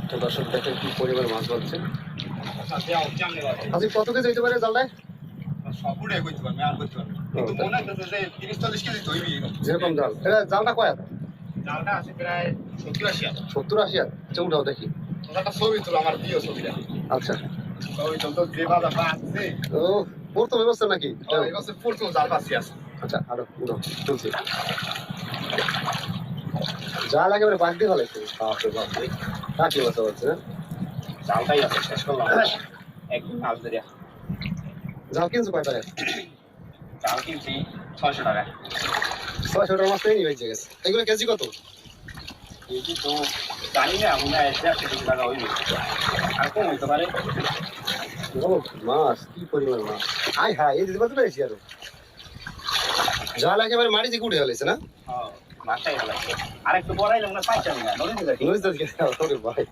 তো দর্শক দেখেন কি পরিমাণ মাছ পাচ্ছে। আজকে কত কেজি হইতে পারে জালটায়? যেরকম জাল, এটা জালটা কয় হাত? জালটা আছে প্রায় 70-80 হাত। 70-80 হাত। আচ্ছা উঠাও দেখি। একটা ছবি তুলো, আমার প্রিয় ছবিটা। আচ্ছা ছবি তুলতো যে বাজার আছে। ও প্রথম এবছর নাকি? এবছর প্রথম জাল পাচ্ছি আছে। আচ্ছা আরো উঠাও তুলছি। জাল একেবারে বাদ দিয়ে ফেলাইছে। বাপরে বাপরে, কাকি বছর হচ্ছে না? জালটাই আছে, শেষ করলাম একদিন মাছ ধরিয়া। জাল কিনছো কয় টাকায়? জাল কিনছি 600 টাকা। 600 টাকা মাছ নিয়ে বেঁচে গেছে। এগুলো কেজি কত? কেজি তো জানি না, মনে হয় 150 টাকা হইবে, আর কম হইতে পারে। ও মাছ, কি পরিমাণ মাছ! হাই হাই, এই দিতে পারতো এসি আরো। জাল একেবারে মাটি থেকে উঠে ফেলেছে না? মাছটাই ভালো লাগছে। আর একটু বড়াইলে মনে হয় পাইতাম না, নদী থেকে। ভাই